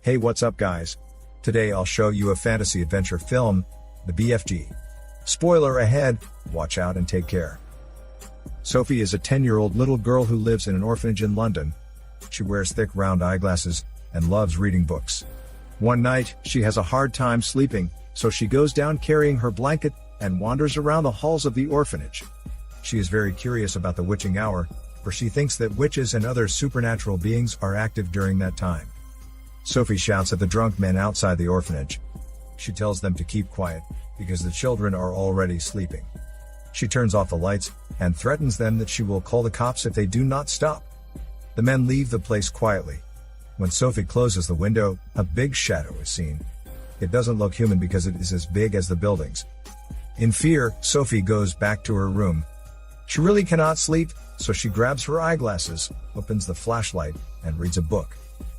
Hey, what's up guys? Today I'll show you a fantasy adventure film, the BFG. Spoiler ahead, watch out and take care. Sophie is a 10-year-old little girl who lives in an orphanage in London. She wears thick round eyeglasses and loves reading books. One night, she has a hard time sleeping, so she goes down carrying her blanket and wanders around the halls of the orphanage. She is very curious about the witching hour, for she thinks that witches and other supernatural beings are active during that time. Sophie shouts at the drunk men outside the orphanage. She tells them to keep quiet, because the children are already sleeping. She turns off the lights, and threatens them that she will call the cops if they do not stop. The men leave the place quietly. When Sophie closes the window, a big shadow is seen. It doesn't look human because it is as big as the buildings. In fear, Sophie goes back to her room. She really cannot sleep, so she grabs her eyeglasses, opens the flashlight, and reads a book.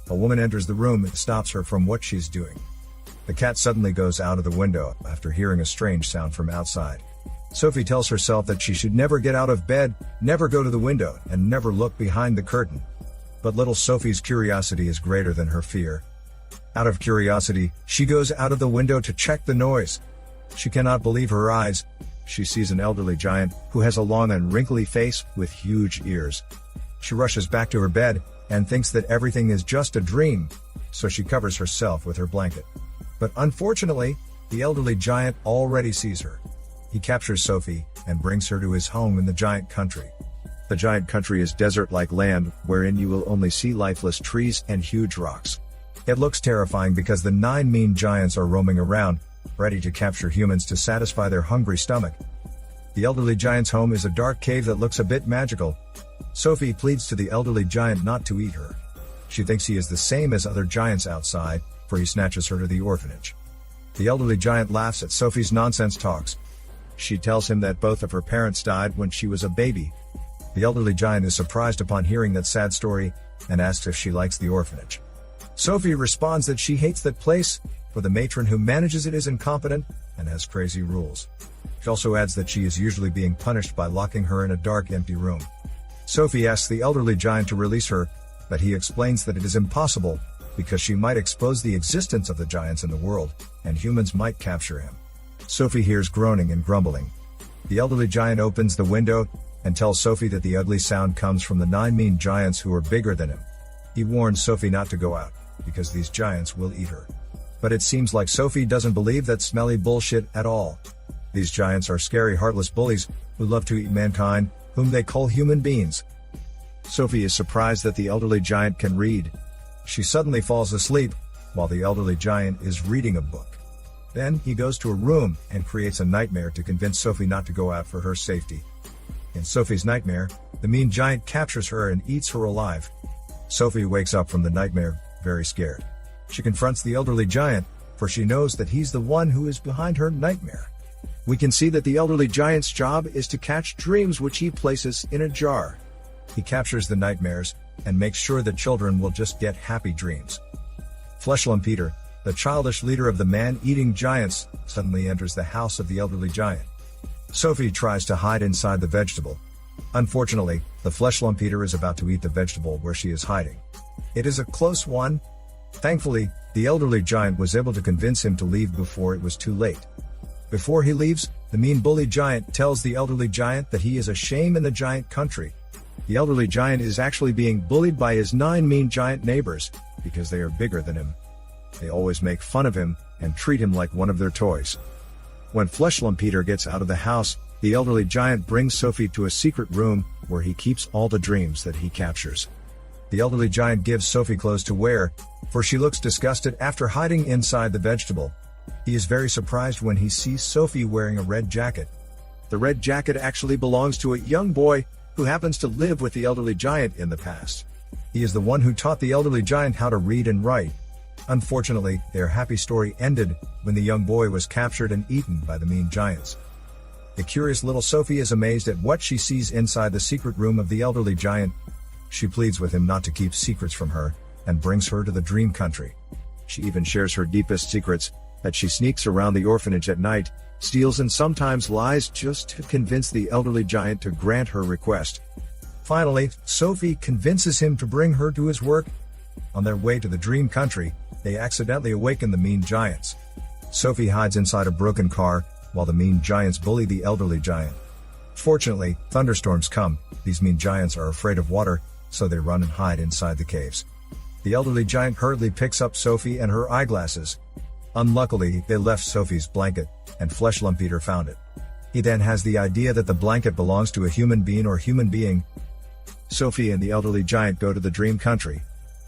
A woman enters the room and stops her from what she's doing. The cat suddenly goes out of the window after hearing a strange sound from outside. Sophie tells herself that she should never get out of bed, never go to the window, and never look behind the curtain. But little Sophie's curiosity is greater than her fear. Out of curiosity, she goes out of the window to check the noise. She cannot believe her eyes. She sees an elderly giant who has a long and wrinkly face with huge ears. She rushes back to her bed and thinks that everything is just a dream, so she covers herself with her blanket. But unfortunately, the elderly giant already sees her. He captures Sophie and brings her to his home in the giant country. The giant country is desert-like land, wherein you will only see lifeless trees and huge rocks. It looks terrifying because the 9 mean giants are roaming around, ready to capture humans to satisfy their hungry stomach. The elderly giant's home is a dark cave that looks a bit magical. Sophie pleads to the elderly giant not to eat her. She thinks he is the same as other giants outside, for he snatches her to the orphanage. The elderly giant laughs at Sophie's nonsense talks. She tells him that both of her parents died when she was a baby. The elderly giant is surprised upon hearing that sad story, and asks if she likes the orphanage. Sophie responds that she hates that place, for the matron who manages it is incompetent, and has crazy rules. She also adds that she is usually being punished by locking her in a dark, empty room. Sophie asks the elderly giant to release her, but he explains that it is impossible, because she might expose the existence of the giants in the world, and humans might capture him. Sophie hears groaning and grumbling. The elderly giant opens the window, and tells Sophie that the ugly sound comes from the 9 mean giants who are bigger than him. He warns Sophie not to go out, because these giants will eat her. But it seems like Sophie doesn't believe that smelly bullshit at all. These giants are scary, heartless bullies, who love to eat mankind, whom they call human beings. Sophie is surprised that the elderly giant can read. She suddenly falls asleep, while the elderly giant is reading a book. Then, he goes to a room and creates a nightmare to convince Sophie not to go out for her safety. In Sophie's nightmare, the mean giant captures her and eats her alive. Sophie wakes up from the nightmare, very scared. She confronts the elderly giant, for she knows that he's the one who is behind her nightmare. We can see that the elderly giant's job is to catch dreams which he places in a jar. He captures the nightmares, and makes sure that children will just get happy dreams. Fleshlump Peter, the childish leader of the man-eating giants, suddenly enters the house of the elderly giant. Sophie tries to hide inside the vegetable. Unfortunately, the Fleshlump Peter is about to eat the vegetable where she is hiding. It is a close one. Thankfully, the elderly giant was able to convince him to leave before it was too late. Before he leaves, the mean bully giant tells the elderly giant that he is a shame in the giant country. The elderly giant is actually being bullied by his 9 mean giant neighbors, because they are bigger than him. They always make fun of him, and treat him like one of their toys. When Fleshlump Peter gets out of the house, the elderly giant brings Sophie to a secret room, where he keeps all the dreams that he captures. The elderly giant gives Sophie clothes to wear, for she looks disgusted after hiding inside the vegetable. He is very surprised when he sees Sophie wearing a red jacket. The red jacket actually belongs to a young boy, who happens to live with the elderly giant in the past. He is the one who taught the elderly giant how to read and write. Unfortunately, their happy story ended when the young boy was captured and eaten by the mean giants. The curious little Sophie is amazed at what she sees inside the secret room of the elderly giant. She pleads with him not to keep secrets from her, and brings her to the dream country. She even shares her deepest secrets, that she sneaks around the orphanage at night, steals and sometimes lies just to convince the elderly giant to grant her request. Finally, Sophie convinces him to bring her to his work. On their way to the dream country, they accidentally awaken the mean giants. Sophie hides inside a broken car, while the mean giants bully the elderly giant. Fortunately, thunderstorms come. These mean giants are afraid of water, so they run and hide inside the caves. The elderly giant hurriedly picks up Sophie and her eyeglasses. Unluckily, they left Sophie's blanket, and Flesh Lump Eater found it. He then has the idea that the blanket belongs to a human being or human being. Sophie and the elderly giant go to the dream country.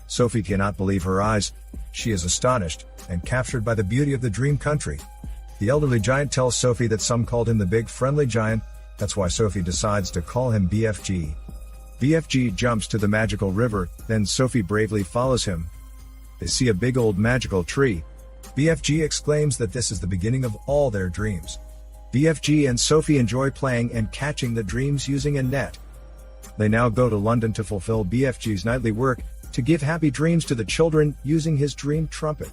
Sophie cannot believe her eyes. She is astonished, and captured by the beauty of the dream country. The elderly giant tells Sophie that some called him the big friendly giant. That's why Sophie decides to call him BFG. BFG jumps to the magical river, then Sophie bravely follows him. They see a big old magical tree. BFG exclaims that this is the beginning of all their dreams. BFG and Sophie enjoy playing and catching the dreams using a net. They now go to London to fulfill BFG's nightly work, to give happy dreams to the children using his dream trumpet.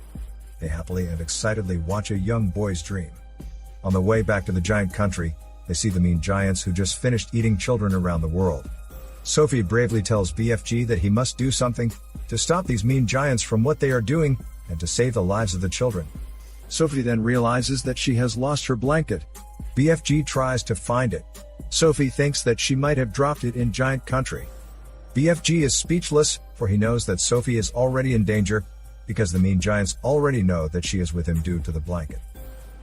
They happily and excitedly watch a young boy's dream. On the way back to the giant country, they see the mean giants who just finished eating children around the world. Sophie bravely tells BFG that he must do something to stop these mean giants from what they are doing and to save the lives of the children. Sophie then realizes that she has lost her blanket. BFG tries to find it. Sophie thinks that she might have dropped it in giant country. BFG is speechless, for he knows that Sophie is already in danger, because the mean giants already know that she is with him due to the blanket.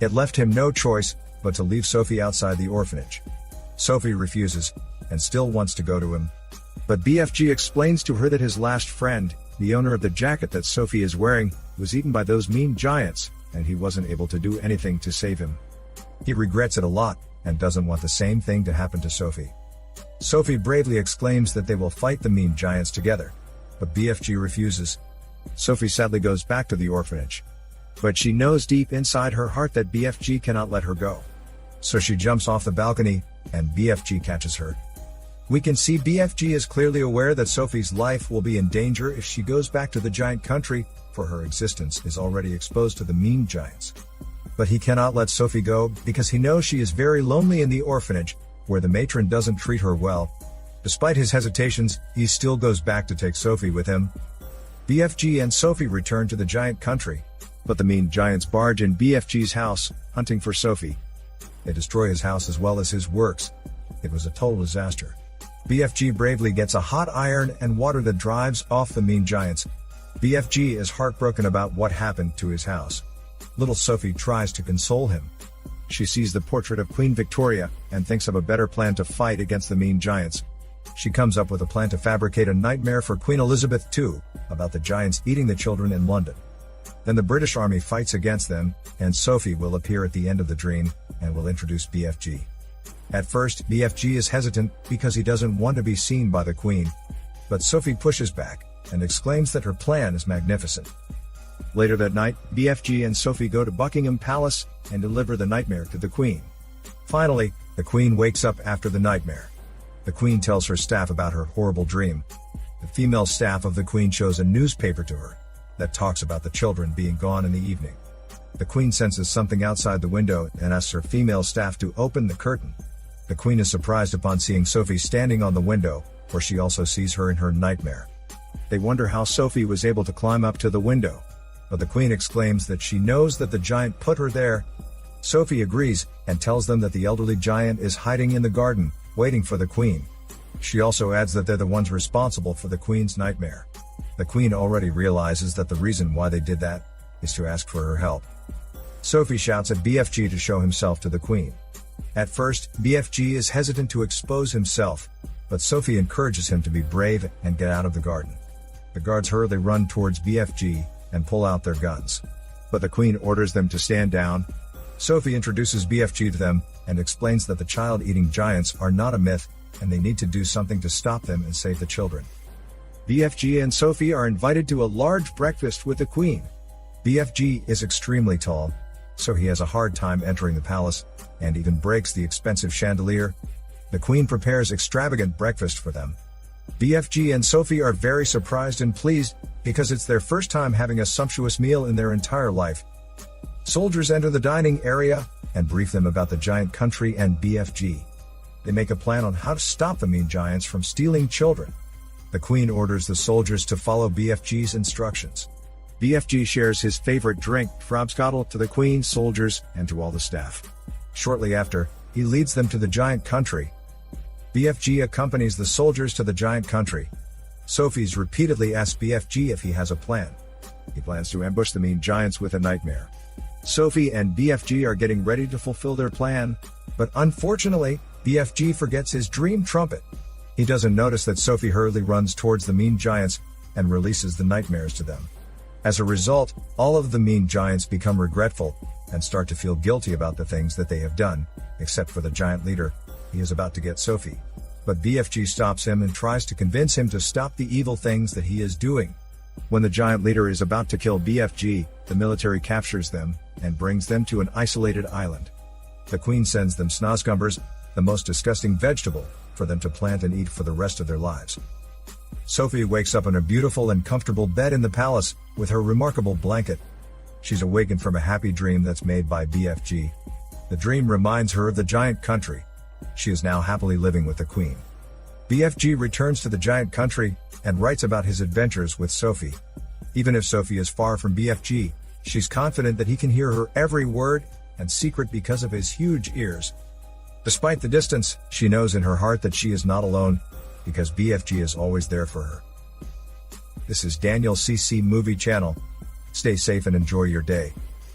It left him no choice but to leave Sophie outside the orphanage. Sophie refuses, and still wants to go to him. But BFG explains to her that his last friend, the owner of the jacket that Sophie is wearing, was eaten by those mean giants, and he wasn't able to do anything to save him. He regrets it a lot, and doesn't want the same thing to happen to Sophie. Sophie bravely exclaims that they will fight the mean giants together. But BFG refuses. Sophie sadly goes back to the orphanage. But she knows deep inside her heart that BFG cannot let her go. So she jumps off the balcony, and BFG catches her. We can see BFG is clearly aware that Sophie's life will be in danger if she goes back to the giant country, for her existence is already exposed to the mean giants. But he cannot let Sophie go because he knows she is very lonely in the orphanage, where the matron doesn't treat her well. Despite his hesitations, he still goes back to take Sophie with him. BFG and Sophie return to the giant country, but the mean giants barge in BFG's house, hunting for Sophie. They destroy his house as well as his works. It was a total disaster. BFG bravely gets a hot iron and water that drives off the mean giants. BFG is heartbroken about what happened to his house. Little Sophie tries to console him. She sees the portrait of Queen Victoria and thinks of a better plan to fight against the mean giants. She comes up with a plan to fabricate a nightmare for Queen Elizabeth II about the giants eating the children in London. Then the British Army fights against them, and Sophie will appear at the end of the dream and will introduce BFG. At first, BFG is hesitant because he doesn't want to be seen by the Queen. But Sophie pushes back and exclaims that her plan is magnificent. Later that night, BFG and Sophie go to Buckingham Palace and deliver the nightmare to the Queen. Finally, the Queen wakes up after the nightmare. The Queen tells her staff about her horrible dream. The female staff of the Queen shows a newspaper to her that talks about the children being gone in the evening. The Queen senses something outside the window and asks her female staff to open the curtain. The Queen is surprised upon seeing Sophie standing on the window, where she also sees her in her nightmare. They wonder how Sophie was able to climb up to the window. But the Queen exclaims that she knows that the giant put her there. Sophie agrees, and tells them that the elderly giant is hiding in the garden, waiting for the Queen. She also adds that they're the ones responsible for the Queen's nightmare. The Queen already realizes that the reason why they did that is to ask for her help. Sophie shouts at BFG to show himself to the Queen. At first, BFG is hesitant to expose himself, but Sophie encourages him to be brave and get out of the garden. The guards hurriedly run towards BFG and pull out their guns. But the Queen orders them to stand down. Sophie introduces BFG to them and explains that the child-eating giants are not a myth, and they need to do something to stop them and save the children. BFG and Sophie are invited to a large breakfast with the Queen. BFG is extremely tall, so he has a hard time entering the palace, and even breaks the expensive chandelier. The Queen prepares extravagant breakfast for them. BFG and Sophie are very surprised and pleased, because it's their first time having a sumptuous meal in their entire life. Soldiers enter the dining area, and brief them about the giant country and BFG. They make a plan on how to stop the mean giants from stealing children. The Queen orders the soldiers to follow BFG's instructions. BFG shares his favorite drink, Frobscottle, to the Queen, soldiers, and to all the staff. Shortly after, he leads them to the giant country. BFG accompanies the soldiers to the giant country. Sophie's repeatedly asks BFG if he has a plan. He plans to ambush the mean giants with a nightmare. Sophie and BFG are getting ready to fulfill their plan, but unfortunately, BFG forgets his dream trumpet. He doesn't notice that Sophie hurriedly runs towards the mean giants and releases the nightmares to them. As a result, all of the mean giants become regretful and start to feel guilty about the things that they have done, except for the giant leader. He is about to get Sophie. But BFG stops him and tries to convince him to stop the evil things that he is doing. When the giant leader is about to kill BFG, the military captures them and brings them to an isolated island. The Queen sends them snozgumbers, the most disgusting vegetable, for them to plant and eat for the rest of their lives. Sophie wakes up in a beautiful and comfortable bed in the palace, with her remarkable blanket. She's awakened from a happy dream that's made by BFG. The dream reminds her of the giant country. She is now happily living with the Queen. BFG returns to the giant country and writes about his adventures with Sophie. Even if Sophie is far from BFG, she's confident that he can hear her every word and secret because of his huge ears. Despite the distance, she knows in her heart that she is not alone, because BFG is always there for her. This is Daniel CC Movie Channel. Stay safe and enjoy your day.